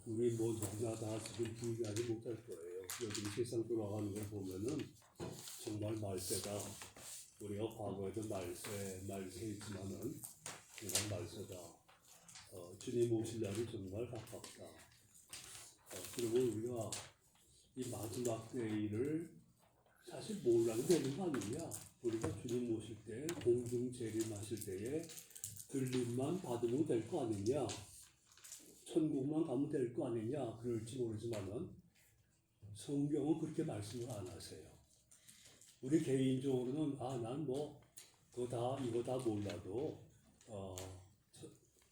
우리 누구나 다 지금 부인하지 못할 거예요. 요즘 세상 돌아가는 걸 보면은 정말 말세다. 우리가 과거에도 말세했지만은 정말 말세다. 주님 오실 날이 정말 가깝다. 그리고 우리가 이 마지막 때를 사실 몰라도 되는 거 아니냐? 우리가 주님 오실 때 공중 재림하실 때에 들림만 받으면 될 거 아니냐? 천국만 가면 될 거 아니냐? 그럴지 모르지만은 성경은 그렇게 말씀을 안 하세요. 우리 개인적으로는 난 그거 다 이거 다 몰라도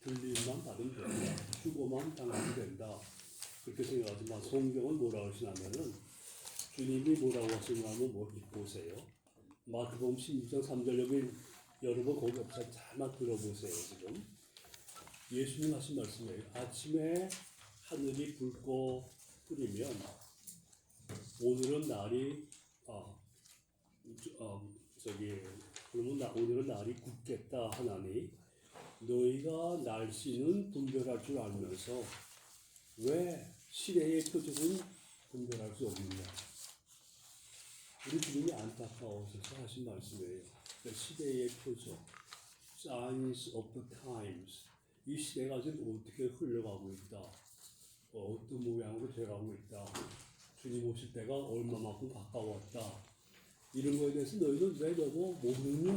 들림만 받으면 된다. 휴고만 당하면 된다. 그렇게 생각하지만 성경은 뭐라고 하시냐면은 주님이 뭐라고 하시냐면 보세요. 마태복음 16장 3절 여러분 거기 없어 잘만 들어보세요. 지금 예수님 하신 말씀이에요. 아침에 하늘이 붉고 흐리면 오늘은 날이 그러면 오늘은 날이 굳겠다 하나니 너희가 날씨는 분별할 줄 알면서 왜 시대의 표적은 분별할 수 없느냐? 우리 주님이 안타까워서 하신 말씀이에요. 시대의 표적, signs of the times. 이 시대가 지금 어떻게 흘러가고 있다. 어떤 모양으로 돼가고 있다. 주님 오실 때가 얼마만큼 가까웠다. 이런 거에 대해서 너희는 왜 너무 모르느냐?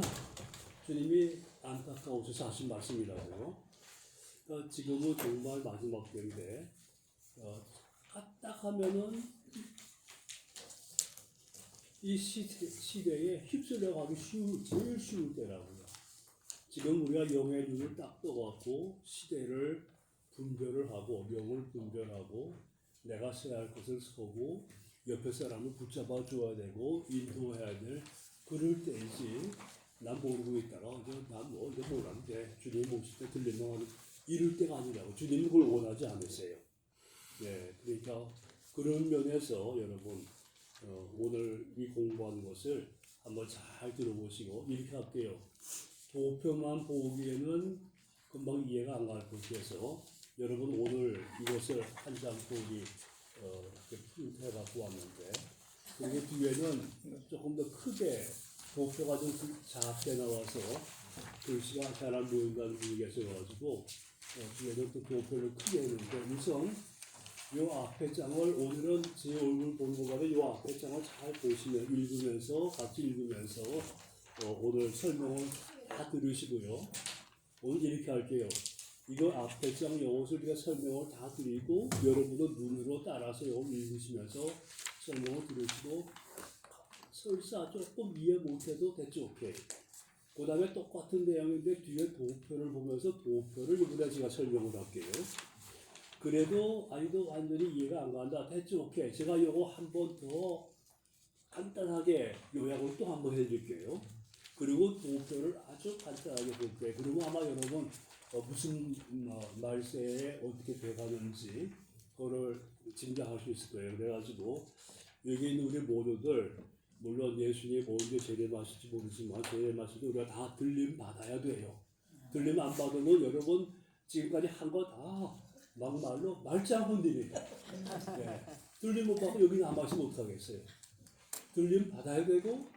주님이 안타까워서 하신 말씀이라고요. 지금은 정말 마지막 때인데 딱 하면은 이 시대에 휩쓸려 가기 제일 쉬운 때라고요. 지금 우리가 영의 눈을 딱 떠갖고 시대를 분별을 하고 영을 분별하고 내가 서야 할 것을 서고 옆에 사람을 붙잡아 줘야 되고 인도해야 될 그럴 때이지 난 모르고 있다가 난 이제 뭐라면 돼. 주님 오실 때 들리면 하는 이럴 때가 아니라고. 주님은 그걸 원하지 않으세요. 네, 그러니까 그런 면에서 여러분 오늘 이 공부하는 것을 한번 잘 들어보시고 이렇게 할게요. 도표만 보기에는 금방 이해가 안 갈 것이어서 여러분 오늘 이것을 한 장 보기 이렇게 프린트해 갖고 왔는데 그리고 뒤에는 조금 더 크게 도표가 좀 작게 나와서 글씨가 잘 안 보인다는 분위기가 있어가지고 뒤에는 또 도표를 크게 했는데 우선 요 앞에 장을 오늘은 제 얼굴 보는 것보다 요 앞에 장을 잘 보시면 같이 읽으면서 오늘 설명을 다 들으시고요. 오늘 이렇게 할게요. 이거 앞에 장 요것을 우리가 설명을 다 드리고 여러분은 눈으로 따라서 이걸 읽으시면서 설명을 들으시고 설사 조금 이해 못해도 됐죠. 오케이. 그 다음에 똑같은 내용인데 뒤에 도표를 보면서 도표를 여기다 제가 설명을 할게요. 그래도 완전히 이해가 안 간다. 됐죠. 오케이. 제가 이거 한 번 더 간단하게 요약을 또 한 번 해드릴게요. 그리고 도표를 아주 간단하게 볼게요. 그리고 아마 여러분 무슨 말세에 어떻게 돼가는지 그거를 짐작할 수 있을 거예요. 그래가지고 여기 있는 우리 모두들 물론 예수님이 언제 재림하실지 모르지만 재림하실 때 우리가 다 들림 받아야 돼요. 들림 안 받으면 여러분 지금까지 한 거 다 막말로 말짱꾼들이에요. 네. 들림 못 받고 여기 남아서 못 하겠어요. 들림 받아야 되고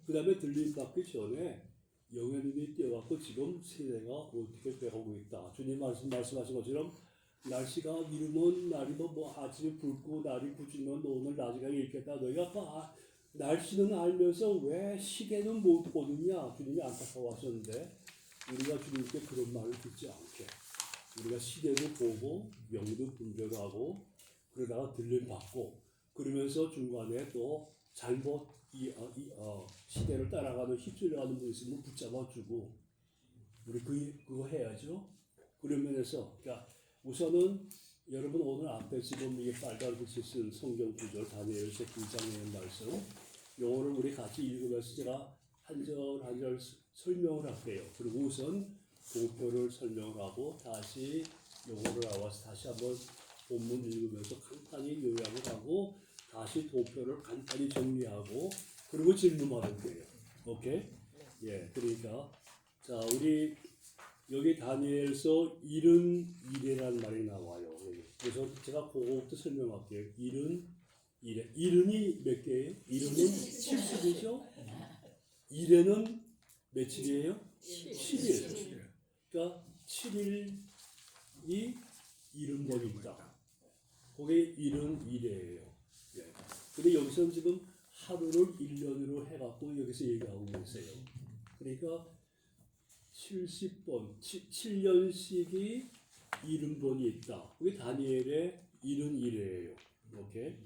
그 다음에 들림 받기 전에 영의 눈이 띄어갖고 지금 세대가 어떻게 돼가고 있다. 주님 말씀하신 것처럼 날씨가 이르면 날이 아침에 붉고 날이 굳으면 오늘 낮이가 있겠다. 너희가 날씨는 알면서 왜 시계는 못 보느냐. 주님이 안타까워하셨는데 우리가 주님께 그런 말을 듣지 않게 우리가 시계도 보고 영도 분별하고 그러다가 들림 받고 그러면서 중간에 또 잘못 시대를 따라가는 휩쓸려가는 분 있으면 붙잡아주고 우리 그거 해야죠. 그런 면에서 그러니까 우선은 여러분 오늘 앞에 지금 이게 빨간 글씨 쓴 성경 구절 다니엘서 2장에 있는 말씀 요거를 우리 같이 읽으면서 제가 한 절 한 절 설명을 할게요. 그리고 우선 도표를 설명을 하고 다시 요거를 나와서 다시 한번 본문 읽으면서 간단히 요약을 하고 다시 도표를 간단히 정리하고 그리고 질문하는 거예요. 오케이? 예, 그러니까 자 우리 여기 다니엘서 일은 이래란 말이 나와요. 여기. 그래서 제가 그거부터 설명할게요. 일은 이래. 일은이 몇 개예요? 일은은 70이죠. 이래는 며칠이에요? 7일. 그러니까 7일이 이른법이 있다. 그게 일은 이래예요. 예. 근데 여기서는 지금 하루를 1년으로 해갖고 여기서 얘기하고 계세요. 그러니까 70번, 7년씩이 이른번이 있다. 그게 다니엘의 일은 이래예요. 오케이?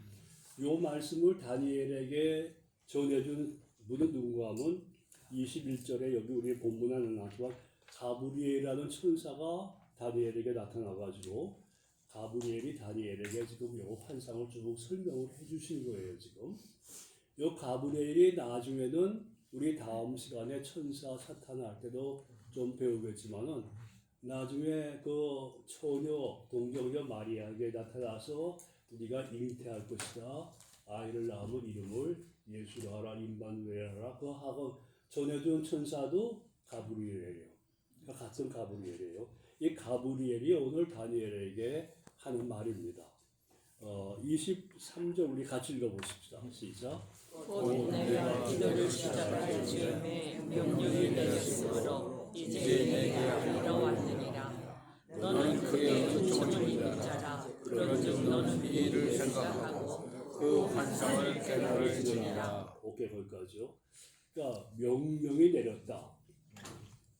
요 말씀을 다니엘에게 전해준 분은 누군가 하면 21절에 여기 우리 본문에는 나지만 가브리엘이라는 천사가 다니엘에게 나타나가지고 가브리엘이 다니엘에게 지금 요 환상을 쭉 설명을 해주신 거예요. 지금 요 가브리엘이 나중에는 우리 다음 시간에 천사 사탄할 때도 좀 배우겠지만은 나중에 그 처녀 동정녀 마리아에게 나타나서 네가 잉태할 것이다. 아이를 낳으면 이름을 예수라 하라 임마누엘하라. 그 하고 전해준 천사도 가브리엘이에요. 같은 가브리엘이에요. 이 가브리엘이 오늘 다니엘에게 하는 말입니다. 23절 우리 같이 읽어보십시다. 시작. 곧 내가 기도를 시작할 즈음에 명령이 내렸으므로 이제 내가 이뤄왔느니라. 너는 그의 은총을 입은 자라. 그런즉 너는 이를 생각하고 그 환상을 깨달을지니라. 오케이, 거기까지요. 그러니까 명령이 내렸다.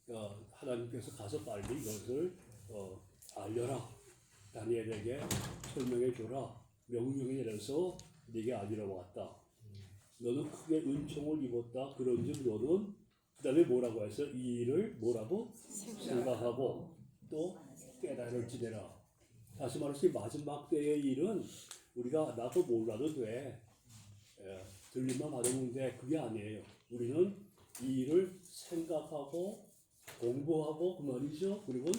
그러니까 하나님께서 가서 빨리 이것을 알려라. 다니엘에게 설명해 줘라. 명령이 내려서 네게 알리러 왔다. 너는 크게 은총을 입었다. 그런즉 너는 그 다음에 뭐라고 해서 이 일을 뭐라고 생각하고 또 깨달을지내라. 다시 말해서 마지막 때의 일은 우리가 나도 몰라도 돼. 들리만 받으면 돼. 그게 아니에요. 우리는 이 일을 생각하고 공부하고 그 말이죠. 그리고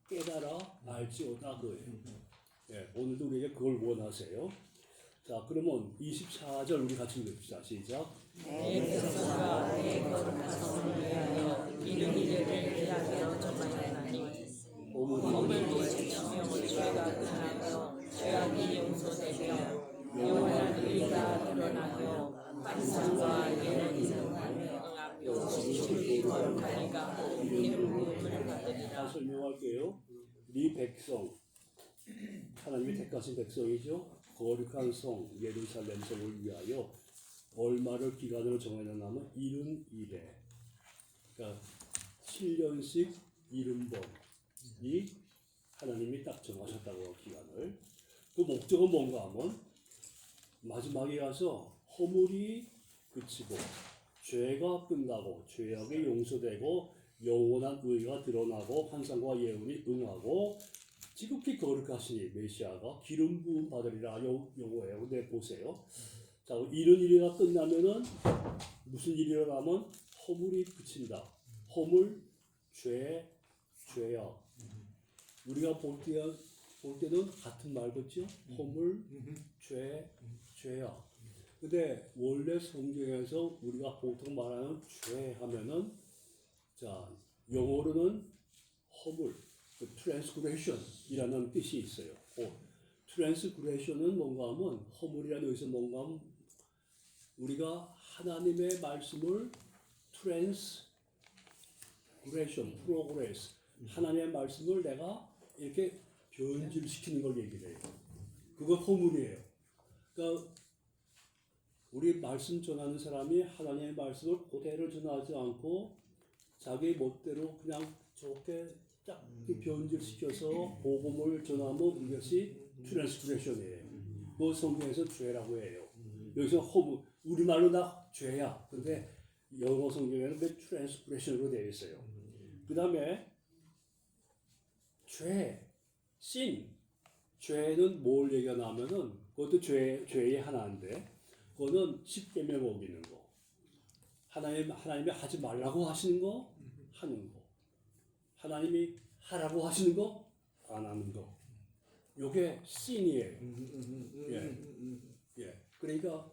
깨달아 알지어다 그예요. 오늘도 우리에게 그걸 원하세요. 자, 그러면 24절 우리 같이 읽읍시다. 시작. 내 백성과 내 거룩한 성을 위하여 이른 이래를 기다려 정하였나니 허물도 지치며 죄가 끝나며 죄악이 용서되며 영원한 의가 드러나며 환상과 예언이 응하며 영식이 거룩하니까 이름 부름을 받으리라. 설명할게요. 네 백성, 하나님이 택하신 백성이죠. 거룩한 성 예루살렘 성을 위하여 얼마를 기간으로 정해놨냐면 이른 이래. 그러니까 7년씩 이른번이 하나님이 딱 정하셨다고 기간을. 그 목적은 뭔가 하면 마지막에 가서 허물이 그치고 죄가 끝나고 죄악이 용서되고 영원한 의가 드러나고 환상과 예언이 응하고 지극히 거룩하시니 메시아가 기름 부음 받으리라. 요거예요. 근데 보세요. 자, 이런 일이가 끝나면은 무슨 일이 일어나면 허물이 그친다. 허물, 죄악. 우리가 볼 때는 같은 말 같죠? 허물, 죄악. 근데 원래 성경에서 우리가 보통 말하는 죄 하면은 자, 영어로는 허물, 트랜스그레션이라는 뜻이 있어요. 트랜스그레션은 뭔가 하면 허물이라는 의미에서 뭔가 하면 우리가 하나님의 말씀을 프로그레스 하나님의 말씀을 내가 이렇게 변질시키는 걸 얘기를 해요. 그거 허물이에요. 그러니까 우리 말씀 전하는 사람이 하나님의 말씀을 그대로 전하지 않고 자기 멋대로 그냥 좋게 쫙 변질시켜서 복음을 전하면 이것이 트랜스그레션이에요. 그 성경에서 죄라고 해요. 여기서 허물, 우리말로 다 죄야. 근데 영어 성경에는 왜 트랜스그레션으로 되어 있어요. 그 다음에 죄는 뭘 얘기하냐면은 그것도 죄의 하나인데 그거는 십계명 어기는 거. 하나님이 하지 말라고 하시는 거 하는 거. 하나님이 하라고 하시는 거 안 하는 거. 요게 신이에요. 예. 그러니까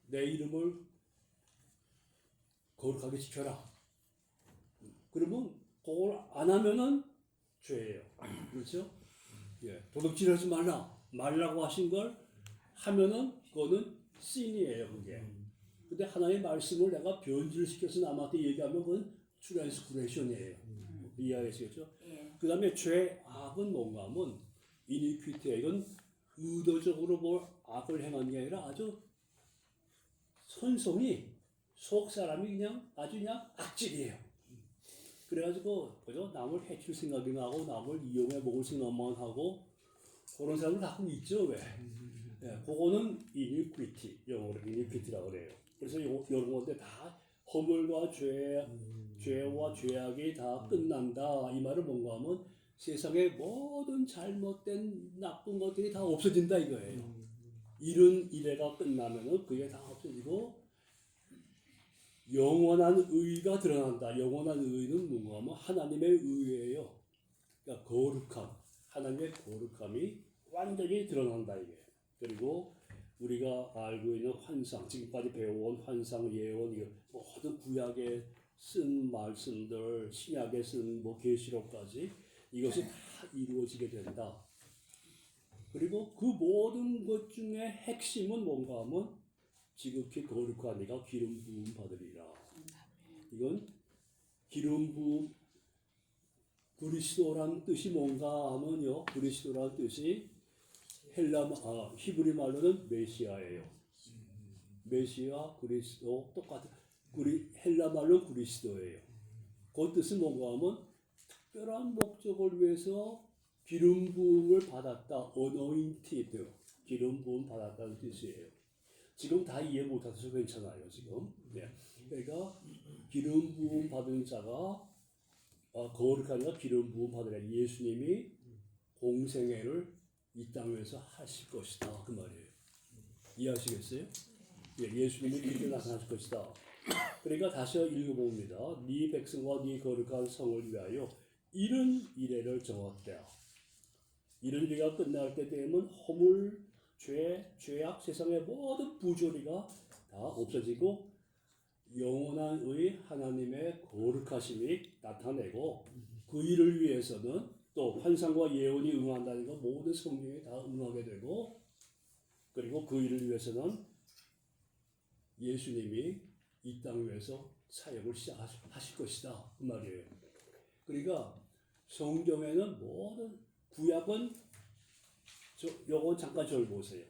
내 이름을 거룩하게 지켜라. 그러면 그걸 안 하면은 죄예요. 그렇죠? 예, 도둑질하지 말라고 하신 걸 하면은 그거는 신이에요, 그게. 근데 하나님의 말씀을 내가 변질시켜서 남한테 얘기하면 그건 트랜스그레션이에요. 이해하시겠죠? 그 다음에 죄악은 뭔가 하면 이니퀴티예요. 이건 의도적으로 뭘 악을 행한 게 아니라 아주 선성이 속 사람이 그냥 아주 그냥 악질이에요. 그래가지고 그죠? 남을 해칠 생각이 나고 남을 이용해 먹을 생각만 하고 그런 사람들 가끔 있죠, 왜? 예, 그거는 이니퀴티, 영어로 이니퀴티라고 그래요. 그래서 이런 건데 다 허물과 죄와 죄악이 다 끝난다. 이 말은 뭔가 하면 세상의 모든 잘못된 나쁜 것들이 다 없어진다 이거예요. 이런 일회가 끝나면은 그게 다 없어지고 영원한 의가 드러난다. 영원한 의는 뭔가 하면 하나님의 의예요. 그러니까 거룩함, 하나님의 거룩함이 완전히 드러난다 이게. 그리고 우리가 알고 있는 환상, 지금까지 배워온 환상, 예언, 이거 모든 구약에 쓴 말씀들, 신약에 쓴 뭐 계시록까지 이것이 다 이루어지게 된다. 그리고 그 모든 것 중에 핵심은 뭔가 하면 지극히 거룩한 이가 기름 부음 받으리라. 이건 기름 부음 그리스도란 뜻이 뭔가 하면요. 그리스도란 뜻이 히브리 말로는 메시아예요. 메시아, 그리스도 똑같은 헬라 말로 그리스도예요. 그 뜻은 뭔가 하면 특별한 목적을 위해서 기름 부음을 받았다. anointed. 기름 부음 받았다는 뜻이에요. 지금 다 이해 못하셔서 괜찮아요. 지금. 네. 그러니까 기름 부음 받은 자가 거룩하니까 기름 부음 받으라. 예수님이 공생애를 이 땅에서 하실 것이다. 그 말이에요. 이해하시겠어요? 예, 예수님이 이렇게 나타나실 것이다. 그러니까 다시 읽어봅니다. 네 백성과 네 거룩한 성을 위하여 이런 이래를 정하되 이런 일이 끝날 때 되면 허물, 죄악, 세상의 모든 부조리가 다 없어지고 영원한 의 하나님의 거룩하심이 나타내고 그 일을 위해서는 또 환상과 예언이 응한다는 거 모든 성경이 다 응하게 되고 그리고 그 일을 위해서는 예수님이 이 땅 위에서 사역을 시작하실 것이다 그 말이에요. 그러니까 성경에는 모든 구약은 요거 잠깐 저를 보세요.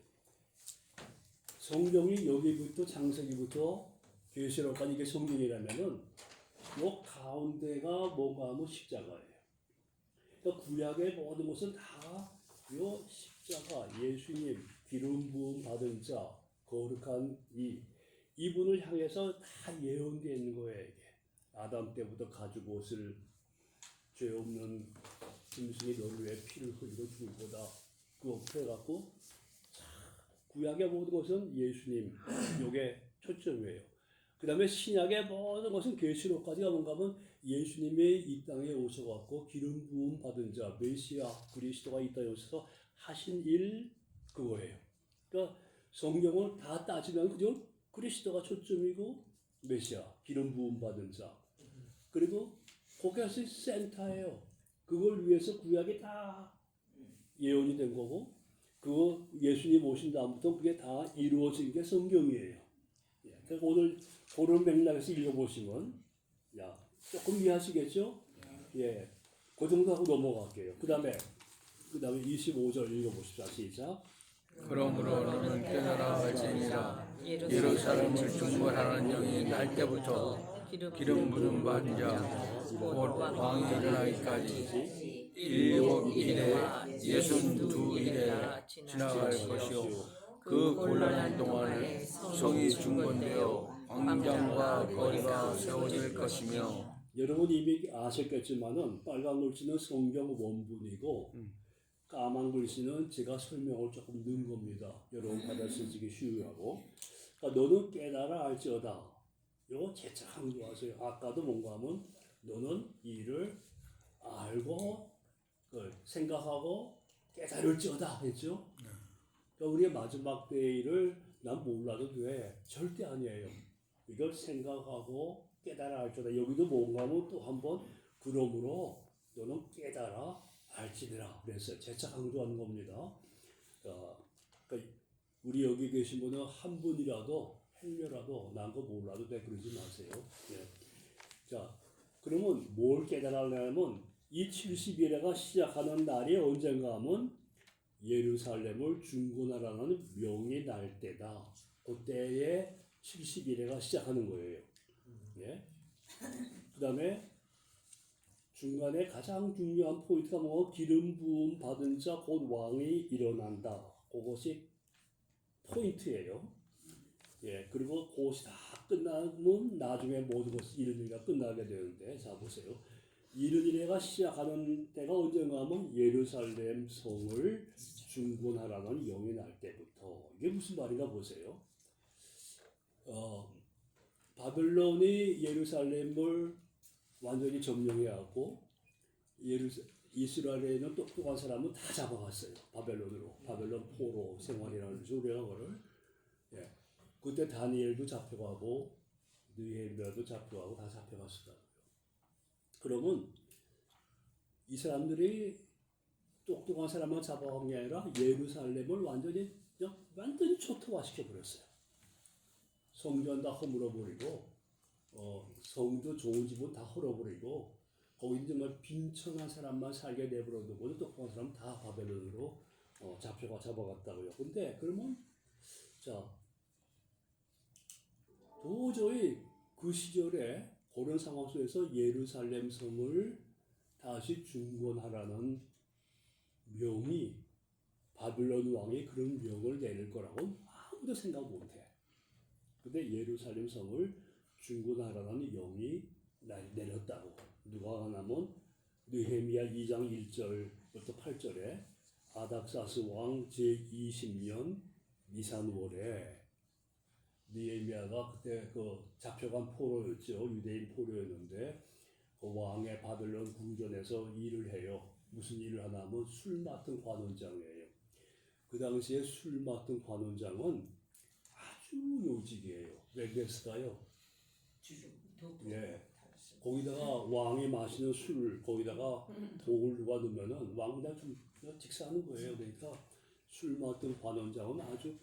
성경이 여기부터 창세기부터 계시록까지 이게 성경이라면은 요 가운데가 뭔가 하면 십자가예요. 그러니까 구약의 모든 것은 다 요 십자가, 예수님, 기름 부음 받은 자, 거룩한 이분을 향해서 다 예언되어 있는 거예요. 이게 아담 때부터 가죽 옷을 죄 없는 짐승이 너를 위해 피를 흘리고 죽을 거다. 그거 해갖고 구약의 모든 것은 예수님 요게 초점이에요. 그 다음에 신약의 모든 것은 계시록까지가 뭔가 하면 예수님이 이 땅에 오셔갖고 기름 부음 받은 자 메시아 그리스도가 이 땅에 오셔서 하신 일 그거예요. 그러니까 성경을 다 따지면 그죠? 그리스도가 초점이고 메시아 기름 부음 받은 자 그리고 그것이 센터예요. 그걸 위해서 구약이 다 예언이 된 거고 그거 예수님 오신 다음부터 그게 다 이루어진 게 성경이에요. 그러니까 오늘 그런 맥락에서 읽어보시면 조금 이해하시겠죠? 예, 그 정도 하고 넘어갈게요. 그 다음에 25절 읽어보십시오. 시작. 그러므로 너는 깨달아 할지니라 예루살렘을 중벌하는 영이 날 때부터 기름 부음 받은 자곧 왕이 일어나기까지 7일에 62일에 지나갈 것이요 그 곤란한 동안에 성이 중건되어 광장과 거리가 세워질 것이며 여러분 이미 아셨겠지만은 빨간 글씨는 성경 원문이고 까만 글씨는 제가 설명을 조금 넣은 겁니다. 여러분 받아쓰기 쉬우라고. 그러니까 너는 깨달아 알지어다. 이거 재차 강조하세요. 아까도 뭔가 하면 너는 이 일을 알고 생각하고 깨달을지어다 했죠. 그러니까 우리의 마지막 때의 일을 난 몰라도 돼. 절대 아니에요. 이걸 생각하고 깨달아 알지다. 여기도 뭔가 하면 또 한번 그러므로 너는 깨달아 알지니라 그랬어요. 재차 강조하는 겁니다. 그러니까 우리 여기 계신 분은 한 분이라도 행여라도 난 거 몰라도 돼 그러지 마세요. 예. 자, 그러면 뭘 깨달으려면 이 70일에가 시작하는 날이 언젠가 하면 예루살렘을 중건하라는 명이 날 때다. 그때에 70일에가 시작하는 거예요. 예. 그 다음에 중간에 가장 중요한 포인트가 뭐 기름 부음 받은 자 곧 왕이 일어난다. 그것이 포인트예요. 예, 그리고 그것이 다 끝나면 나중에 모든 것이 이른 일가 끝나게 되는데, 자 보세요. 이른 일가 시작하는 때가 언젠가 하면 예루살렘 성을 중건하라는 영이 날 때부터. 이게 무슨 말인가 보세요. 바벨론이 예루살렘을 완전히 점령해갖고 이스라엘에는 똑똑한 사람은 다 잡아갔어요. 바벨론으로. 바벨론 포로 생활이라는 우리가 그걸. 예. 그때 다니엘도 잡혀가고 느헤미야도 잡혀가고 다 잡혀갔었다고요. 그러면 이 사람들이 똑똑한 사람만 잡아간 게 아니라 예루살렘을 완전히 초토화시켜 버렸어요. 성전 다 허물어버리고 성도 좋은 집은 다 헐어버리고 거기 정말 빈천한 사람만 살게 내버려두고 똑똑한 사람 다 바벨론으로 잡아갔다고요. 근데 그러면 자 도저히 그 시절에 그런 상황 속에서 예루살렘 성을 다시 중건하라는 명이 바벨론 왕이 그런 명을 내릴 거라고 아무도 생각 못해. 근데 예루살렘 성을 중건하라는 영이 내렸다고. 누가 하냐면 느헤미야 2장 1절부터 8절에 아닥사스 왕 제20년 니산월에 느헤미야가 그때 그 잡혀간 포로였죠. 유대인 포로였는데 그 왕의 바벨론 궁전에서 일을 해요. 무슨 일을 하냐면 술 맡은 관원장이에요. 그 당시에 술 맡은 관원장은 아주 요직이에요. 왜 그랬을까요? 예. 거기다가 왕이 마시는 술 거기다가 독을 누가 넣으면은 왕보다 좀 직사하는 거예요. 그러니까 술 맡은 관원장은 아주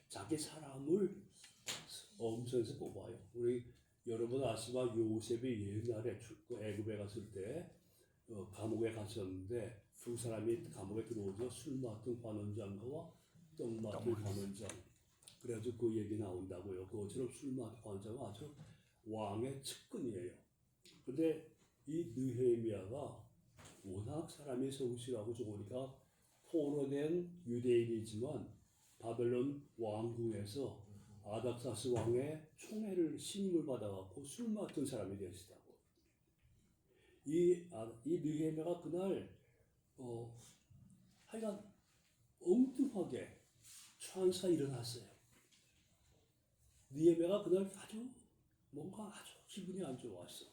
자기 사람을 엄선해서 뽑아요. 우리 여러분 아시지만 요셉이 옛날에 애굽에 갔을 때 감옥에 갇혔는데 두 사람이 감옥에 들어오서 술 맡은 관원장과 떡 맡은 관원장. 그래가지고 그 얘기 나온다고요. 그것처럼 술 맡은 관원장은 아주 왕의 측근이에요. 근데 이 느헤미야가 워낙 사람이 성실하고 좋으니까 포로된 유대인이지만 바벨론 왕궁에서 아닥사스 왕의 총애를 신임을 받아갖고 술 맡은 사람이 되시다고. 이 느헤미야가 그날 하여간 엉뚱하게 천사 일어났어요. 느헤미야가 그날 뭔가 아주 기분이 안 좋았어.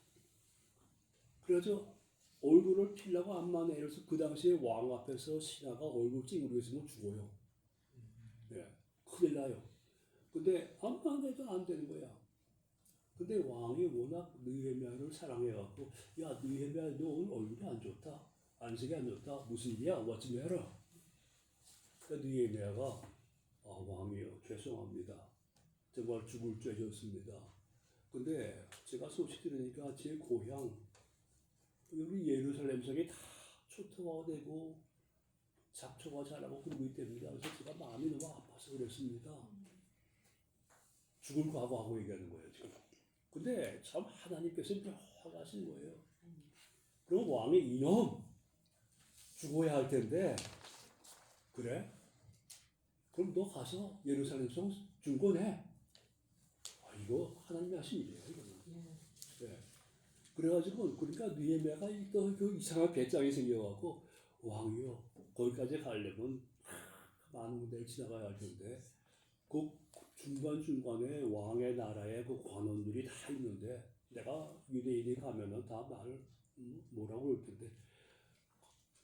그래서 얼굴을 피려고 안만 내려서 그 당시에 왕 앞에서 신하가 얼굴 찡그리고 있으면 죽어요. 예, 큰일 나요. 근데 안만 해도 안 되는 거야. 근데 왕이 워낙 느헤미야를 사랑해갖고 야 느헤미야 너 오늘 얼굴이 안 좋다. 안색이 안 좋다. 무슨 일이야? 뭐 좀 해라. 그러니까 느헤미야가 왕이요 죄송합니다. 정말 죽을 죄졌습니다. 근데 제가 소식 들으니까 제 고향 여기 예루살렘 성이 다 초토화되고 잡초가 자라고 그러고 있답니다. 그래서 제가 마음이 너무 아파서 그랬습니다. 죽을 각오하고 얘기하는 거예요 지금. 근데 참 하나님께서 묘하신 거예요. 그럼 왕이 이놈 죽어야 할 텐데 그래? 그럼 너 가서 예루살렘 성 중건해. 이거 하나님이 하신 일이에요. 이거는. 네. 그래가지고 그러니까 느헤미야가 또 그 이상한 배짱이 생겨갖고 왕이요 거기까지 가려면 많은 군데를 지나가야 할 텐데 그 중간중간에 왕의 나라에 그 관원들이 다 있는데 내가 유대인이 가면은 다 나를 뭐라고 그럴 텐데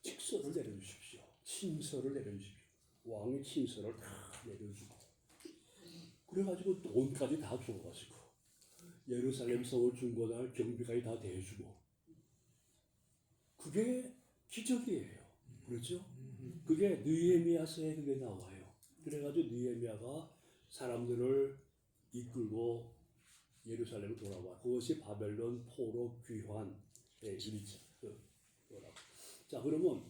직서를 내려주십시오. 친서를 내려주십시오. 왕의 친서를 다 내려주고 그래가지고 돈까지 다 줘가지고 예루살렘 성을 중건할 경비까지 다 대주고 그게 기적이에요. 그렇죠? 그게 느헤미야서에 그게 나와요. 그래가지고 느헤미야가 사람들을 이끌고 예루살렘 돌아와. 그것이 바벨론 포로 귀환의 일자. 자, 그러면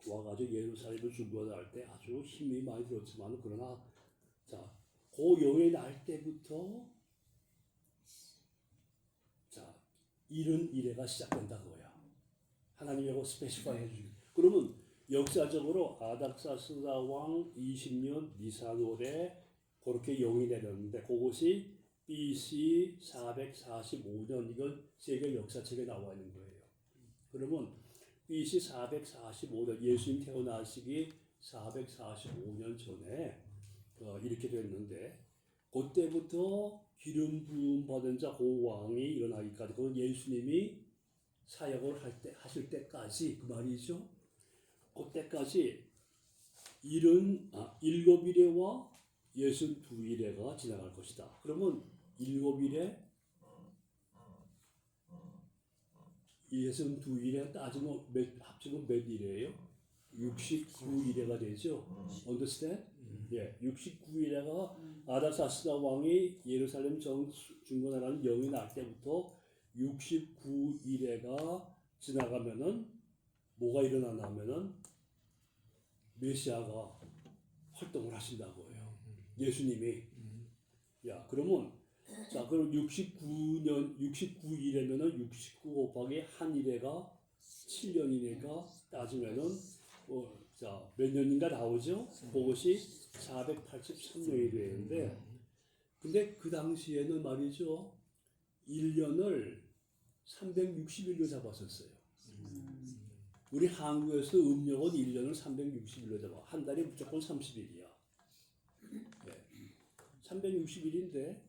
와가지고 예루살렘을 중건할 때 아주 힘이 많이 들었지만 그러나 자, 그 영의 날 때부터 자, 이른 이래가 시작된다 그거야. 하나님하고 스페시파이 해주기. 그러면 역사적으로 아닥사스다 왕 20년 니산월에 그렇게 영이 내렸는데 그것이 BC 445년 이건 세계 역사책에 나와 있는 거예요. 그러면 BC 445년 예수님 태어나시기 445년 전에 이렇게 됐는데 그때부터 기름 부음 받은 자 그 왕이 일어나기까지 그건 예수님이 사역을 하실 때까지 그 말이죠. 그때까지 7일에와 62일에가 지나갈 것이다. 그러면 7일에 62일에 따지면 합치면 몇 일이에요? 69일에가 되죠. Understand? 예, 69일에가 아닥사스다 왕이 예루살렘 중건하라는 영이 날 때부터 69일에가 지나가면은 뭐가 일어나냐면은 메시아가 활동을 하신다고요. 예수님이. 야, 그러면 자, 그럼 69일이면은 69 곱하기 한 일에가 7년이니까 따지면은 자, 몇 년인가 나오죠? 그것이 483년이 되는데 근데 그 당시에는 말이죠. 1년을 360일로 잡았었어요. 우리 한국에서 음력은 1년을 360일로 잡아. 한 달이 무조건 30일이야. 네. 360일인데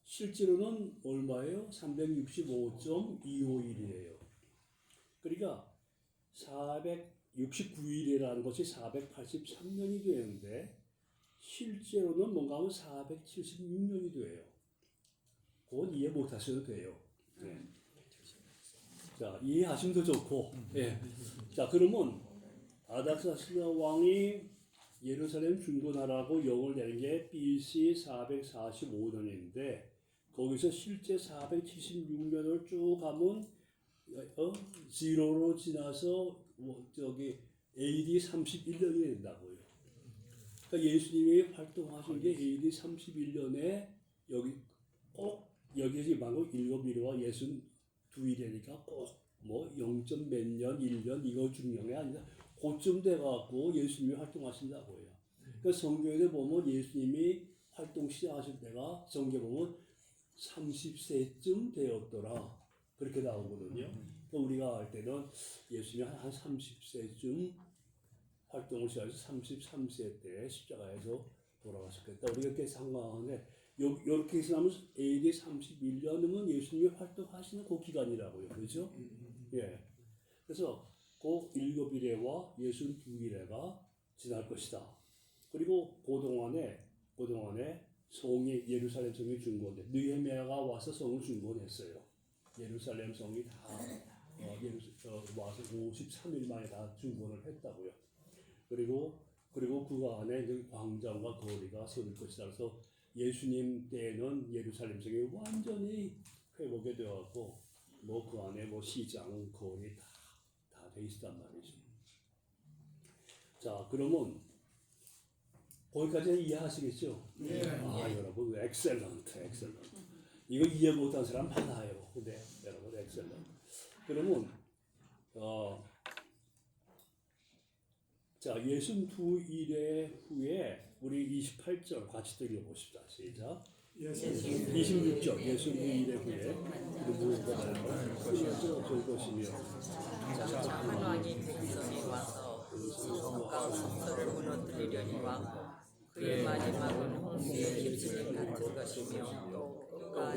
실제로는 얼마예요? 365.251이에요. 그러니까 469일이라는 것이 483년이 되는데 실제로는 뭔가 하면 476년이 돼요. 그건 이해 못 하셔도 돼요. 네. 자, 이해하시면 더 좋고. 예. 자, 그러면 아닥사스다 왕이 예루살렘 중건하라고 영을 내린 게 BC 445년인데 거기서 실제 476년을 쭉 가면 지로로 지나서 저기 AD 31년이 된다고요. 그러니까 예수님이 활동하신 게 AD 31년에 여기서 방금 7일과 62일이니까 꼭 뭐 0. 몇 년, 1년 이거 중요한 게 아니라 그쯤 돼갖고 예수님이 활동하신다고요. 그러니까 성경에 보면 예수님이 활동 시작하실 때가 성경에 보면 30세쯤 되었더라 그렇게 나오거든요. 그러니까 우리가 할 때는 예수님이 한 30세쯤 활동을 시작해서 33세 때 십자가에서 돌아가셨겠다. 우리가 그렇게 상관하는데 이렇게 해서 나면 AD 31년이면 예수님이 활동하시는 그 기간이라고요. 그렇죠? 예. 그래서 그 7일에와 62일에가 지날 것이다. 그리고 그동안에 성이 예루살렘 성이 중건돼. 느헤미야가 와서 성을 중건했어요. 예루살렘 성이 다 와서 53일 만에 다 중건을 했다고요. 그리고 그 안에 광장과 거리가 세울 것이다. 그래서 예수님 때에는 예루살렘 성이 완전히 회복이 되었고 뭐 그 안에 뭐 시장, 거리 다 돼 있단 말이죠. 자, 그러면 거기까지 이해하시겠죠? 네. 아, 여러분 엑셀런트. 이거 이해 못한 사람 많아요. 근데 여러분 엑셀런트. 그러면 자, 62일의 후에 우리 28절 같이 읽어봅시다. 시작. 26절 62일의 후에 볼 것이며 한 왕이 백성이 와서 성과 성소를 무너뜨리려니와 그의 마지막은 홍수의 휩쓸림 같은 것이며 또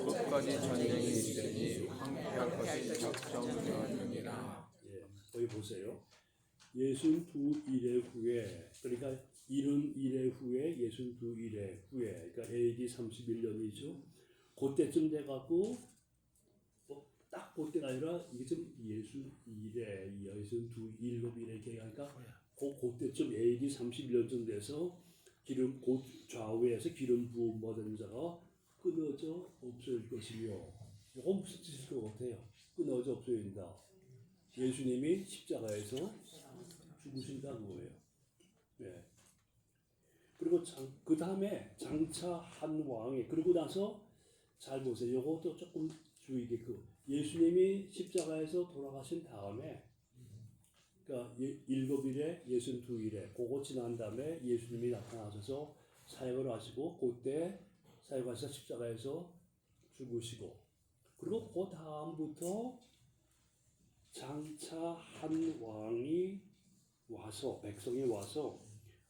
끝까지 전쟁이 있으니 황폐할 것이 적정하느니라. 여기 보세요. 62일의 후에 그러니까 70일의 후에 62일의 후에 그러니까 AD 31년이죠. 그때쯤 돼갖고 딱 그때가 아니라 이게 좀 예순 일에 예순 두 일곱 일에 이렇게 하니까 그때쯤 AD 31년쯤 돼서 기름 곧 좌우에서 기름 부음 받은 자가 끊어져 없어질 것이며 이건 무슨 뜻일 것 같아요? 끊어져 없어진다. 예수님이 십자가에서 죽으신다는 거예요. 네. 그리고 그 다음에 장차 한 왕이 그러고 나서 잘 보세요. 이것도 조금 주의 깊게 예수님이 십자가에서 돌아가신 다음에 그러니까 일곱 일에 예순 두 일에 그거 지난 다음에 예수님이 나타나셔서 사역을 하시고 그때 사역하셔서 십자가에서 죽으시고 그리고 그 다음부터 장차 한 왕이 와서 백성이 와서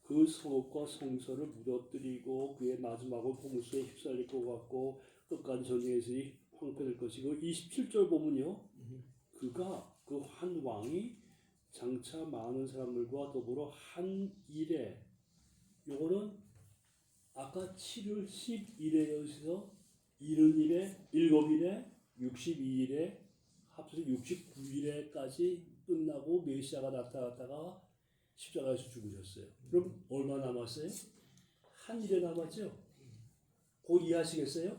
그 성읍과 성소를 무너뜨리고 그의 마지막은 홍수에 휩쓸릴 것 같고 끝까지 전쟁에서 황폐될 것이고 27절 보면요 그가 그 한 왕이 장차 많은 사람들과 더불어 한 일에 요거는 아까 7월 10일에서 70일에 7일에 62일에 합쳐서 69일에까지 끝나고 메시아가 나타났다가 십자가에서 죽으셨어요. 그럼 얼마 남았어요? 한 일에 남았죠? 그거 이해하시겠어요?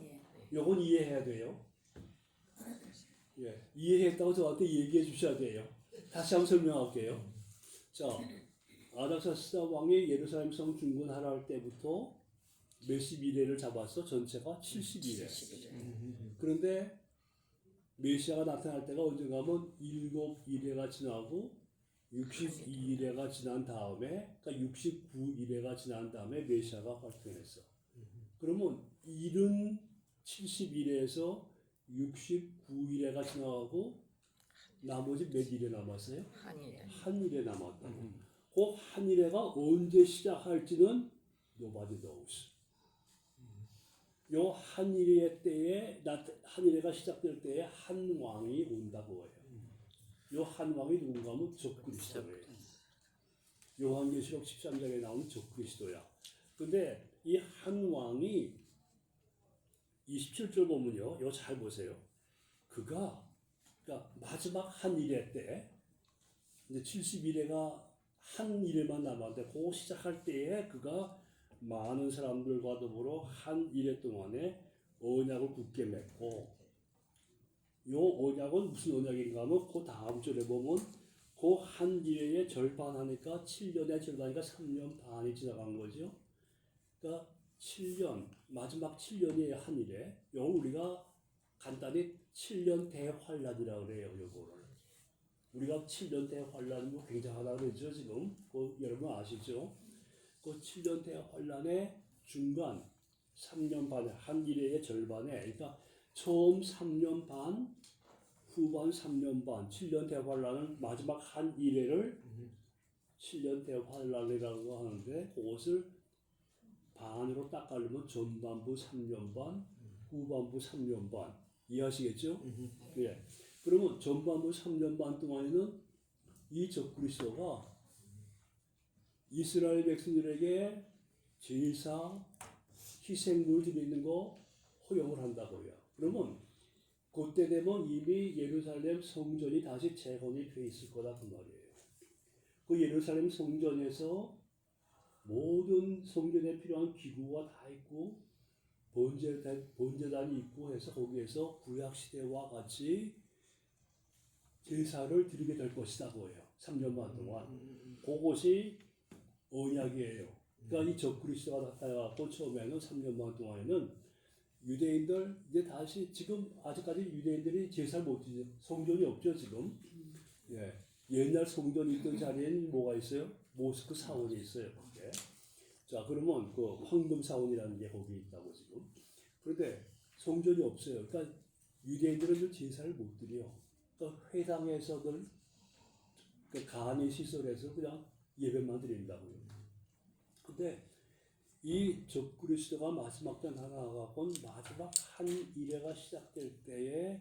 요건 이해해야 돼요. 예, 이해했다고 저한테 얘기해 주셔야 돼요. 다시 한번 설명할게요. 자, 아닥사스다 왕이 예루살렘 성 중건하라 때부터 몇십 일회를 잡았어? 전체가 70일회. 그런데 메시아가 나타날 때가 언젠가 하면 7일회가 지나고 62일회가 지난 다음에 그러니까 69일회가 지난 다음에 메시아가 발표했어. 그러면 일은 70일에서 69일회가 지나가고 나머지 몇 일에 남았어요? 한 일에 남았다고. 그 한 일회가 언제 시작할지는 nobody knows. 요 한 일회 때에 한 일회가 시작될 때에 한 왕이 온다고 해요. 요 한 왕이 누군가 하면 적그리스도예요. 요한계시록 13장에 나오는 적그리스도야. 근데 이 한 왕이 27절 보면요. 이거 잘 보세요. 그러니까 마지막 한 일회 때 이제 70일회가 한 일회만 남았는데 그거 시작할 때에 그가 많은 사람들과 더불어 한 일회 동안에 언약을 굳게 맺고 요 언약은 무슨 언약인가 하면 그 다음 절에 보면 그 한 일회의 절반 하니까 7년의 절반이니까 3년 반이 지나간 거죠. 그러니까 7년 마지막 7년이 한 일회 요 우리가 간단히 7년 대환란이라고 그래요. 요거를 우리가 7년 대환란이 뭐 굉장하다고 그러죠. 지금 여러분 아시죠? 그 7년 대환란의 중간 3년 반 한 일회의 절반에 그러니까 처음 3년 반 후반 3년 반 7년 대환란은 마지막 한 일회를 7년 대환란이라고 하는데 그것을 반으로 딱 가르면 전반부 3년 반 후반부 3년 반 이해하시겠죠? 예. 그러면 전반부 3년 반 동안에는 이 적그리스도가 이스라엘 백성들에게 제사, 희생물 드리는 거 허용을 한다고요. 그러면 그때 되면 이미 예루살렘 성전이 다시 재건이 돼 있을 거다 그 말이에요. 그 예루살렘 성전에서 모든 성전에 필요한 기구가 다 있고 번제단이 있고 해서 거기에서 구약 시대와 같이 제사를 드리게 될 것이다고 해요. 3년 반 동안. 그것이 언약이에요. 그러니까 이 적그리스도가 나타나고 처음에는 3년 반 동안에는 유대인들 이제 다시 지금 아직까지 유대인들이 제사를 못 드리죠. 성전이 없죠 지금. 예. 옛날 성전이 있던 자리에는 뭐가 있어요? 모스크 사원이 있어요. 거기에. 자 그러면 그 황금 사원이라는 게 거기 있다고 지금. 그런데 성전이 없어요. 그러니까 유대인들은 제사를 못 드려. 그러니까 회당에서들 그 간이 시설해서 그냥 예배만 드린다고요. 근데 이 적그리스도가 마지막 때 나가고 마지막 한 일회가 시작될 때에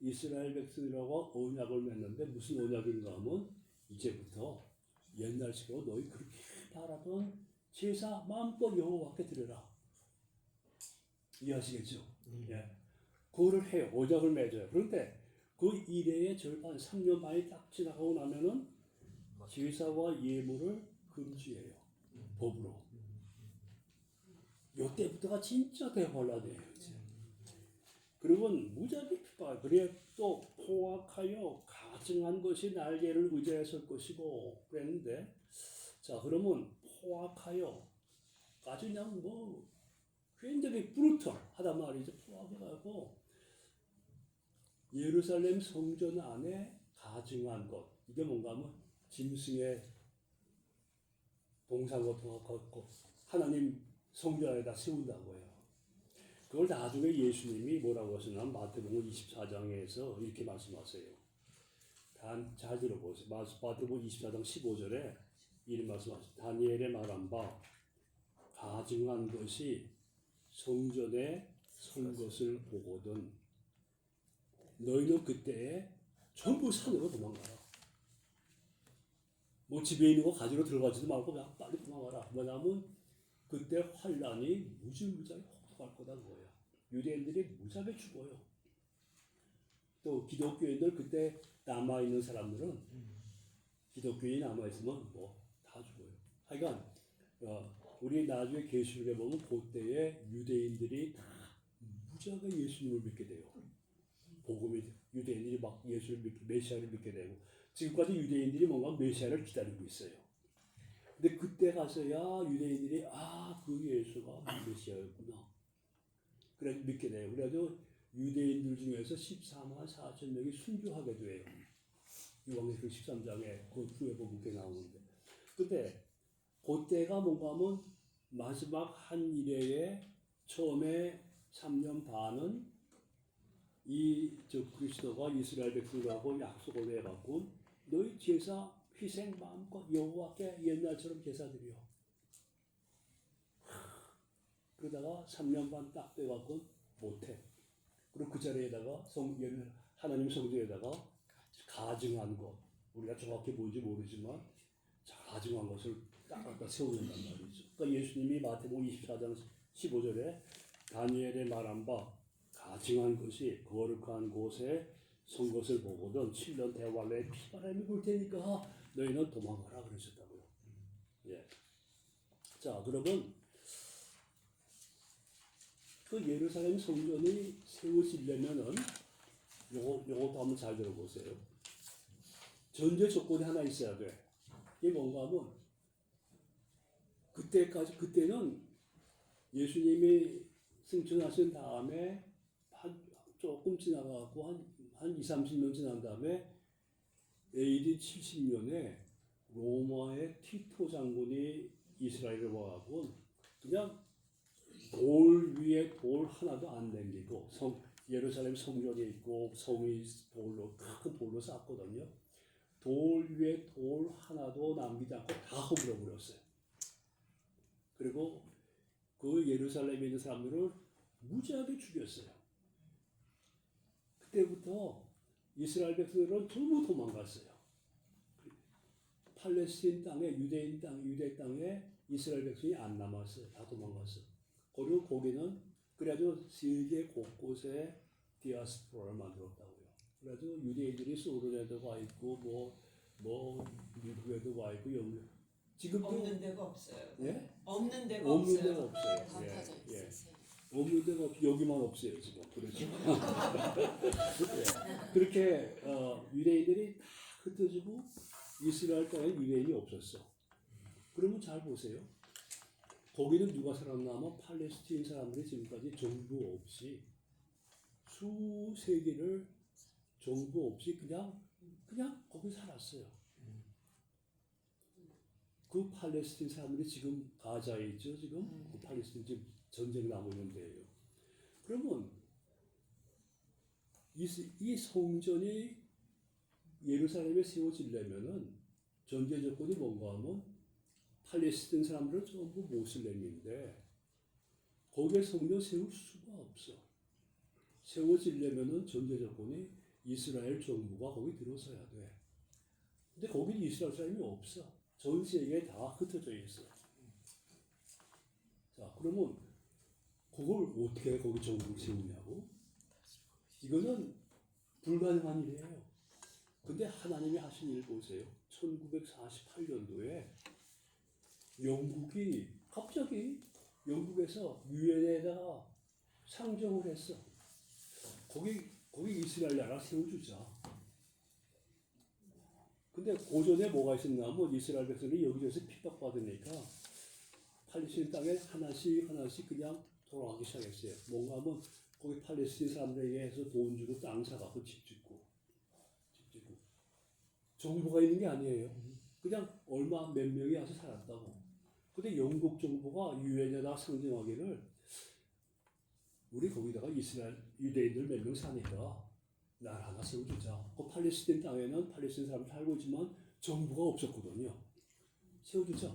이스라엘 백성들하고 언약을 맺는데 무슨 언약인가 하면 이제부터 옛날식으로 너희 그렇게 바라던 제사 마음껏 여호와께 드려라. 이해하시겠죠? 예. 그거를 해요. 오작을 맺어요. 그런데 그 일의 절반 3년 반이 딱 지나가고 나면은 제사와 예물을 금지해요. 법으로. 요때부터가 진짜 대환란이에요. 그러면 무지하게 핍박. 그래 또 포악하여 가증한 것이 날개를 의지해 설 것이고 그랬는데 자 그러면 포악하여 아주 그냥 뭐 굉장히 브루털하단 말이죠. 포악해가지고 예루살렘 성전 안에 가증한 것 이게 뭔가 하면 짐승의 동상고 하나님 성전 안에다 세운다고 해요. 그걸 나중에 예수님이 뭐라고 하시냐면 마태복음 24장에서 이렇게 말씀하세요. 잘 들어보세요. 마태복음 24장 15절에 이런 말씀하세요. 다니엘의 말한 바 가증한 것이 성전에 선 것을 보거든 너희는 그때에 전부 산으로 도망가라. 뭐 집에 있는 거 가지러 들어가지도 말고 그냥 빨리 도망가라. 뭐냐면 그때 환란이 무지무지하게 혹독할 거다 그거예요. 유대인들이 무지하게 죽어요. 또 기독교인들 그때 남아있는 사람들은 기독교인이 남아있으면 뭐 다 죽어요. 하여간 우리 나중에 계시록에 보면 그때에 유대인들이 다 무지하게 예수님을 믿게 돼요. 복음이 유대인들이 막 예수를 믿게 메시아를 믿게 되고 지금까지 유대인들이 뭔가 메시아를 기다리고 있어요. 근데 그때 가서야 유대인들이 그 예수가 메시아였구나. 그래 믿게 돼요. 그래가지고 유대인들 중에서 14만 4천 명이 순교하게 돼요. 요한계시록 13장에 그 후에 보면 그게 나오는데. 근데 그때가 뭔가 하면 마지막 한 일회에 처음에 3년 반은 그리스도가 이스라엘 백성들하고 약속을 해갖고 너희 제사 희생 마음껏 여호와께 옛날처럼 제사 드려. 그러다가 3년 반 딱 돼갖고 못해. 그리고 그 자리에다가 하나님 성전에다가 가증한 것 우리가 정확히 뭔지 모르지만 가증한 것을 딱 갖다 세워놓는단 말이죠. 그러니까 예수님이 마태복음 24장 15절에 다니엘의 말한 바 가증한 것이 거룩한 곳에 선 것을 보거든 7년 대환란에 피바람이 불 테니까 너희는 도망가라 그러셨다고요. 예. 자 그러면 그 예루살렘 성전이 세워지려면은 요것도 한번 잘 들어보세요. 전제 조건이 하나 있어야 돼. 이게 뭔가 하면 그때는 예수님이 승천하신 다음에 조금 지나가고 한 2, 30년 지난 다음에 AD 70년에 로마의 티토 장군이 이스라엘에 와가고 그냥 돌 위에 돌 하나도 안 남기고 예루살렘 성전이 있고 성이 큰 돌로 쌓았거든요. 돌 위에 돌 하나도 남기지 않고 다 허물어 버렸어요. 그리고 그 예루살렘에 있는 사람들을 무지하게 죽였어요. 그때부터 이스라엘 백성들은 전부 도망갔어요. 팔레스틴 땅에 유대 땅에 이스라엘 백성이 안 남았어요. 다 도망갔어요. 그리고 거기는 그래가지고 세계 곳곳에 디아스포라를 만들었다고요. 그래가지고 유대인들이 소련에도 와 있고 뭐 미국에도 와 있고 여기 지금도 없는 데가 없어요. 예? 없는 데가 없는 없어요. 데가 없어요. 다 예, 퍼져 예. 있어요. 없는 데가 여기만 없어요 지금. 그렇죠. 예. 그렇게 유대인들이 다 흩어지고 이스라엘 땅에 유대인이 없었어. 그러면 잘 보세요. 거기는 누가 살았냐면 팔레스틴 사람들이 지금까지 정부 없이 수세기를 정부 없이 그냥 거기 살았어요. 그 팔레스틴 사람들이 지금 가자에 있죠. 지금 그 팔레스틴 지금 전쟁 나고 있는 데예요. 그러면 이 성전이 예루살렘에 세워지려면은 전제 조건이 뭔가 하면 팔레스틴 사람들은 전부 모슬렘인데 거기에 성전 세울 수가 없어. 세워지려면은 전제 조건이 이스라엘 정부가 거기 들어서야 돼. 근데 거기는 이스라엘 사람이 없어. 전 세계에 다 흩어져 있어. 자, 그러면 그걸 어떻게 거기 정부를 세우냐고? 이거는 불가능한 일이에요. 근데 하나님이 하신 일 보세요. 1948년도에 영국이 갑자기 영국에서 유엔에다가 상정을 했어. 거기 이스라엘 나라 세워주자. 근데 고전에 뭐가 있었냐면 이스라엘 백성이 여기저기서 핍박받으니까 팔레스틴 땅에 하나씩 그냥 돌아가기 시작했어요. 뭔가 하면 거기 팔레스틴 사람들에게 해서 돈 주고 땅 사갖고 집 짓고. 정보가 있는 게 아니에요. 그냥 얼마 몇 명이 와서 살았다고. 근데 영국 정부가 유엔에다 상징하기를 우리 거기다가 이스라엘 유대인들 몇 명 사니까 나라 하나 세워주자. 그 팔레스틴 땅에는 팔레스틴 사람 살고 있지만 정부가 없었거든요. 세워주자.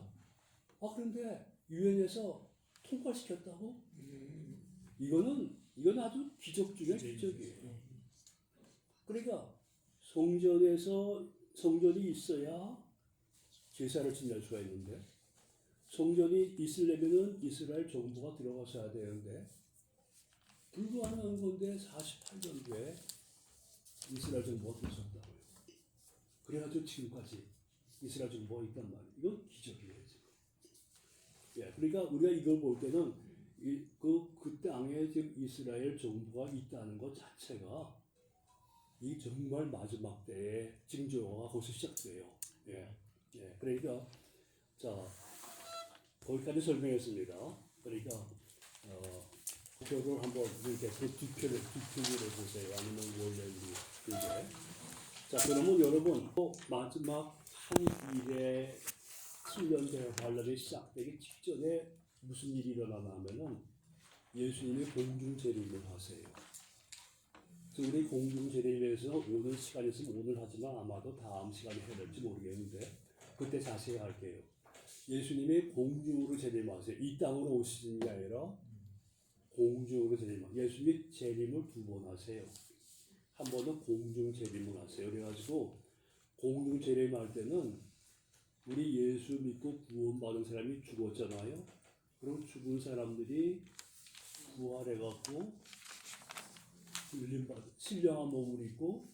그런데 유엔에서 통과시켰다고? 이건 아주 기적 중에 기적이에요. 그러니까 성전이 있어야 제사를 지낼 수가 있는데 성전이 있으려면은 이스라엘 정부가 들어가서야 되는데 불가능한 건데 48년도에 이스라엘 정부가 들어섰다고요. 그래가지고 지금까지 이스라엘 정부가 있단 말이에요. 이건 기적이에요 지금. 예, 그러니까 우리가 이걸 볼 때는 그 땅에 지금 이스라엘 정부가 있다는 것 자체가 이 정말 마지막 때에 징조가 거기서 시작돼요. 예, 그러니까 자 거기까지 설명했습니다. 그러니까 그거를 한번 이렇게 뒤편을 보세요. 아니면 원래 이게 자 그러면 여러분 마지막 한 일에 7년 대환란이 시작되기 직전에 무슨 일이 일어나냐면은 예수님이 공중재림을 하세요. 그래서 우리 공중재림에서 오늘 시간이 있으면 오늘 하지만 아마도 다음 시간에 해야 될지 모르겠는데 그때 자세히 할게요. 예수님이 공중으로 재림하세요. 이 땅으로 오시는 게 아니라 공중으로 재림하세요. 예수님이 재림을 2번 하세요. 한 번은 공중 재림을 하세요. 그래가지고 공중 재림할 때는 우리 예수 믿고 구원받은 사람이 죽었잖아요. 그럼 죽은 사람들이 부활해갖고 신령한 몸을 입고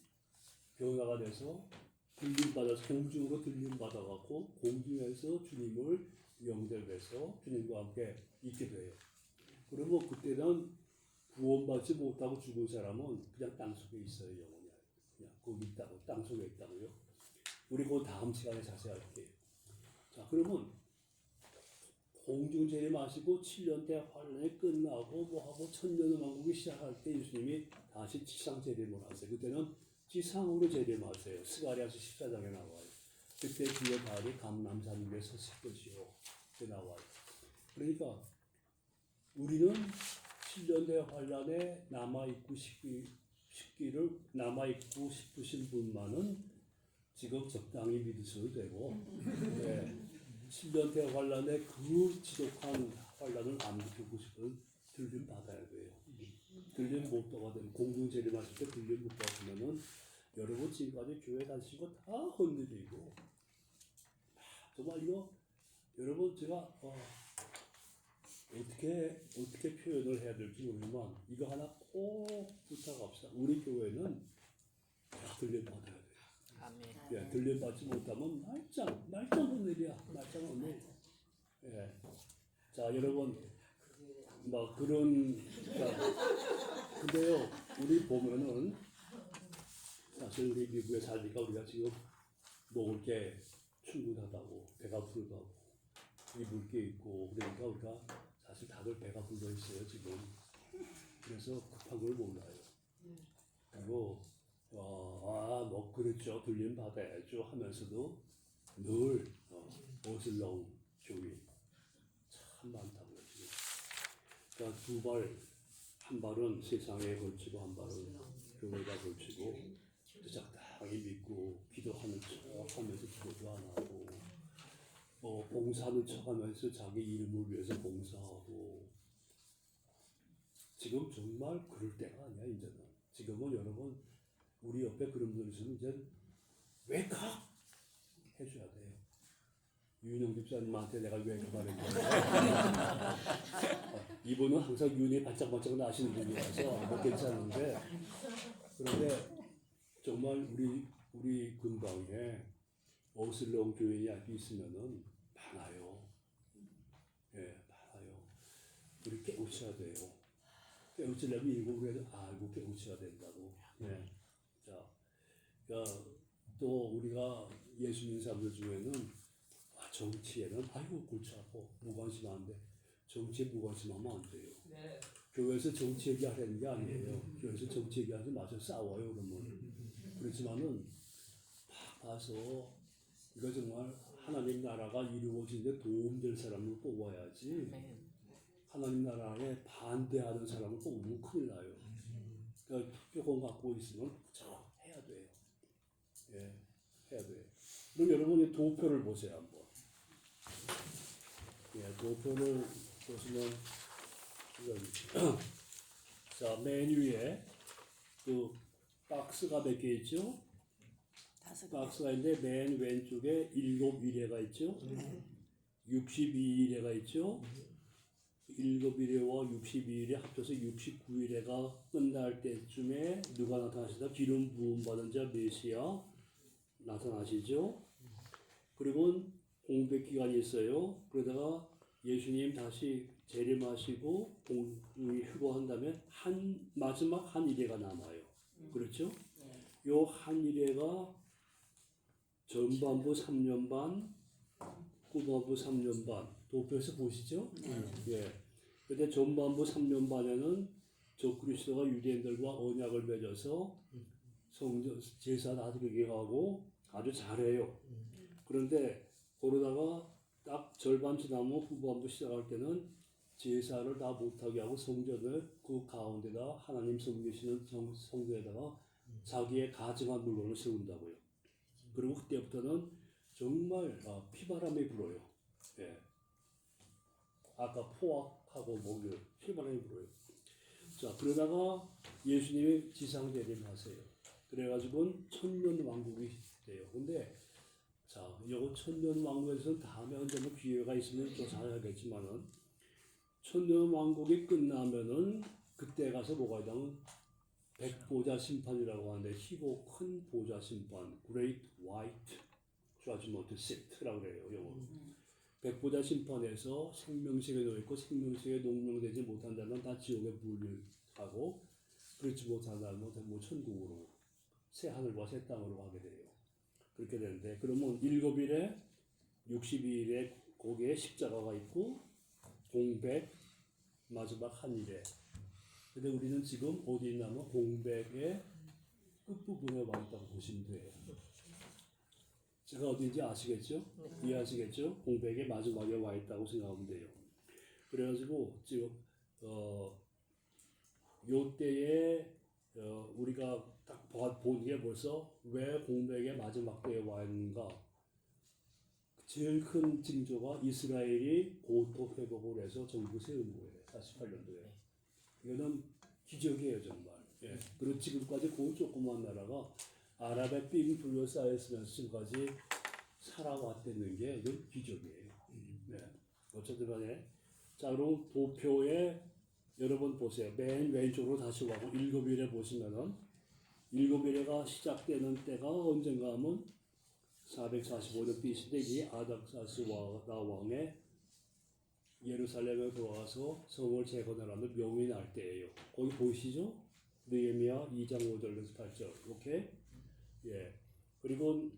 변화가 돼서 들림받아서 공중으로 들림받아갖고 공중에서 주님을 영접해서 주님과 함께 있게 돼요. 그러면 그때는 구원받지 못하고 죽은 사람은 그냥 땅속에 있어요. 영원히. 그냥 거기 있다고 땅속에 있다고요. 우리 그 다음 시간에 자세히 할게요. 자 그러면 공중재림하시고 7년대 환란이 끝나고 뭐하고 천년왕국이 시작할 때 예수님이 다시 지상재림을 하세요. 그때는 지상으로 재림하세요. 스가랴서 14장에 나와요. 그때 주의 발이 감람산 위에 섰을 것이요. 그때 나와요. 그러니까 우리는 7년대 환란에 남아있고 싶으신 분만은 지금 적당히 믿으셔도 되고 7년대 환란에 그 지독한 환란을 안 느끼고 싶으면 들림 받아야 돼요. 들림 못 받으면 공중재림하실 때 들림 못 받으면은 여러분 지금까지 교회 다니시고 다 흔들리고 정말 이거 여러분 제가 어떻게 표현을 해야 될지 모르지만 이거 하나 꼭 부탁합시다. 우리 교회는 다 들림 받아야 돼요. 아멘. 예, 들림 받지 못하면 말짱 혼내야 말짱 혼내. 예. 자 여러분 막 그런 근데요 우리 보면은 사실 우리 미국에 살니까 우리가 지금 먹을 게 충분하다고 배가 부르다고 입을 게 있고 그러니까 우리가 사실 다들 배가 불러 있어요 지금. 그래서 급한 걸 몰라요. 그리고 뭐 그렇죠 들림 받아야죠 하면서도 늘 어슬렁 교회 참 많다고요 지금. 그러니까 두 발, 한 발은 세상에 걸치고 한 발은 교회가 걸치고 적당히 믿고 기도하는 척 하면서 기도도 안 하고 봉사하는 척 하면서 자기 이름을 위해서 봉사하고 지금 정말 그럴 때가 아니야 이제는. 지금은 여러분 우리 옆에 그런 분들 있으면 이제 웨이크업 해줘야 돼요. 웨이크업. 자, 그러면 여러분 우리 보면은 자, 7년대 환란에 끝나고 뭐하고 천년왕국이 시작할 때 예수님이 다시 지상재림을 하세요. 그때는 윤영 집사님한테 내가 왜 그 말을 했냐. 이분은 항상 윤이 반짝반짝 나시는 분이라서 뭐 괜찮은데, 그런데 정말 우리 근방에 어슬렁 교인이 아직 있으면은 많아요. 예, 많아요. 우리 깨우쳐야 돼요. 깨우치려면 이거 우리가 알고 깨우쳐야 된다고. 예. 자, 그러니까 또 우리가 예수 믿는 사람들 중에는 정치에는 아이고 골치 아파 무관심한데 정치에 무관심하면 안 돼요. 네. 교회에서 정치 얘기하려는 게 아니에요. 교회에서 정치 얘기하지 마세요. 싸워요 그러면. 그렇지만은 딱 봐서 이거 정말 하나님 나라가 이루어지는데 도움될 사람을 뽑아야지. 아멘. 하나님 나라에 반대하는 사람을 뽑으면 큰일 나요. 그러니까 투표권 갖고 있으면 무조건 해야 돼요. 예, 해야 돼요. 그럼 여러분이 도표를 보세요 한번. 예, 도표를 보시면 이건 자, 맨 위에 그 박스가 몇 개 있죠? 박스가 있는데 맨 왼쪽에 7일회가 있죠? 62일회가 있죠? 7일회와 62일회 합쳐서 69일회가 끝날 때쯤에 누가 나타나시다? 기름 부음 받은 자 메시아 나타나시죠? 그리고 공백 기간이 있어요. 그러다가 예수님 다시 재림하시고 휴거한 다음에 마지막 한 일회가 남아요. 그렇죠? 요 한 일회가 전반부 3년 반, 후반부 3년 반. 도표에서 보시죠? 예. 근데 전반부 3년 반에는 적그리스도가 유대인들과 언약을 맺어서 성전 제사 다스리게 하고 아주 잘해요. 그런데 그러다가 딱 절반 지나면 후반부 시작할 때는 제사를 다 못하게 하고 성전을 그 가운데다 하나님 섬기시는 성전에다가 자기의 가증한 물건을 세운다고요. 그리고 그때부터는 정말 피바람이 불어요. 예. 아까 포악하고 목욕 피바람이 불어요. 자, 그러다가 예수님이 지상 재림하세요. 그래가지고 천년 왕국이 돼요. 근데 자, 요거 천년 왕국에서는 다음에 언제나 기회가 있으면 조사해야겠지만은 천년 왕국이 끝나면은 그때 가서 뭐가 있냐면 백보자 심판이라고 하는데 희고 큰 보자 심판, Great White Judgment Seat라고 그래요. 영어. 백보자 심판에서 생명책에 놓여있고 생명책에 농명되지 못한다면 다 지옥에 분류하고 그렇지 못한다면 뭐 천국으로 새 하늘과 새 땅으로 가게 돼요. 그렇게 되는데 그러면 7일에 62일에 거기에 십자가가 있고 공백 마지막 한 일에 근데 우리는 지금 어디 있냐면 공백의 끝부분에 와 있다고 보시면 돼요. 제가 어딘지 아시겠죠? 이해하시겠죠? 공백의 마지막에 와 있다고 생각하면 돼요. 그래가지고 지금 요 때에 우리가 딱 본 게 벌써 왜 공백의 마지막 때에 와 있는가? 제일 큰 징조가 이스라엘이 고토 회복을 해서 정부 세운 거예요. 48년도에. 이거는 기적이에요 정말. 예. 그리고 지금까지 그 조그만 나라가 아랍에 삥 둘러싸였으면서 지금까지 살아왔다는 게 이건 기적이에요. 네. 어쨌든 간에 자 그럼 도표에 여러분 보세요. 맨 왼쪽으로 다시 와고 7일에 보시면은 7일에가 시작되는 때가 언젠가 하면 445년 BC인데 이 아닥사스 왕의 예루살렘에 들어와서 성을 재건하라는 명이 날 때예요. 거기 보이시죠? 느헤미야 2장 5절에서 8절. 오케이? 예. 그리고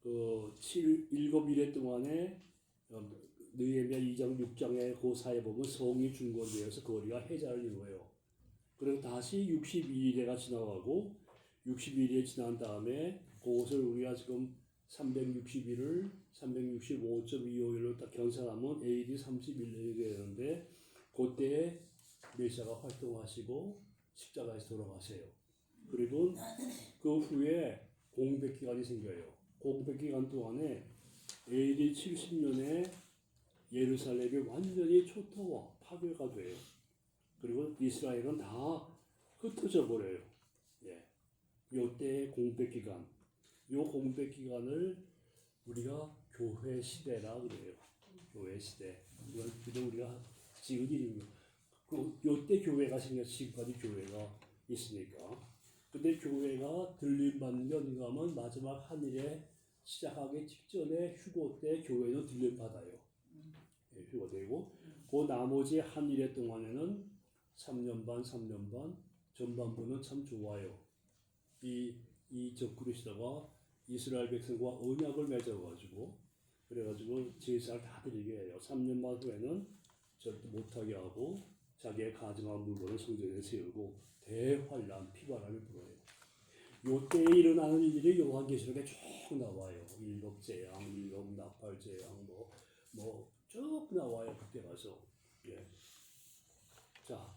그 7일에 동안에 느헤미야 2장 6장의 그 사이에 보면 성이 중건되어서 거리가 해자를 이루어요. 그리고 다시 62일에가 지나가고 62일에 지난 다음에 그것을 우리가 지금 360일을 365.25일로 딱 경산하면 AD 31년이 되는데 그때에 메시아가 활동하시고 십자가에서 돌아가세요. 그리고 그 후에 공백 기간이 생겨요. 공백 기간 동안에 AD 70년에 예루살렘이 완전히 초토화 파괴가 돼요. 그리고 이스라엘은 다 흩어져 버려요. 예. 요때의 공백 기간. 요 공백 기간을 우리가 교회 시대라 그래요. 교회 시대. 이건 비록 우리가 지은 이름이고, 그 요때 교회가 생겨 지금까지 교회가 있으니까. 근데 교회가 들림받는 게 어딘가 하면 마지막 한 일에 시작하기 직전에 휴고 때 교회는 들림받아요. 예, 휴고되고 그 나머지 한 일에 동안에는 3년 반 전반부는 참 좋아요. 이 적그리스도가 이스라엘 백성과 언약을 맺어가지고 그래가지고 제사를 다 드리게 해요. 3년 반 후에는 절대 못하게 하고 자기의 가증한 물건을 성전에 세우고 대환란 피바람이 불어요. 요때에 일어나는 일들이 요한계시록에 쭉 나와요. 일곱재앙, 일곱나팔재앙 뭐 쭉 나와요. 그때 가서. 예. 자,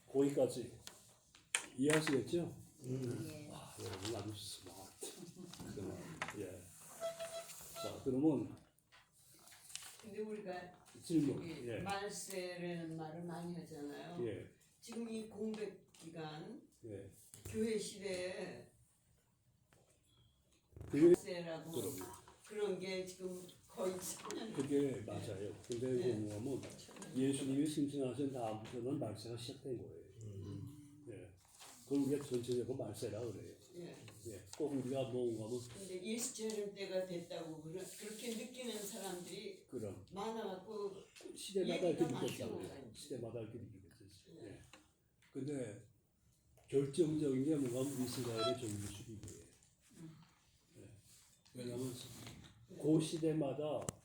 거기까지 이해하시겠죠? 와, 여러분 아주 스마트. 예. 자, 그러면 근데 우리가 질문. 저기 예. 말세라는 말을 많이 하잖아요. 예. 지금 이 공백 기간 예. 교회 시대에 그게 말세라고 그럼. 그런 게 지금 거의 1000년 그게 맞아요. 근데 보면 예수님이 승천하신 다음부터는 말세가 시작된 거예요. 예. 그걸 우리가 전체적으로 말세라 그래요. 예. 예. 꼭 우리가 뭔가 하면 근데 예수 재림 때가 됐다고 그렇게 느끼는 사람들이 그런 많아갖고 시대마다 이렇게 얘기가 느꼈다고요. 많죠. 시대마다 이렇게 느꼈어요. 예. 근데 결정적인 게 뭔가 이스라엘의 종교 수립이에요. 예. 왜냐하면 그 시대마다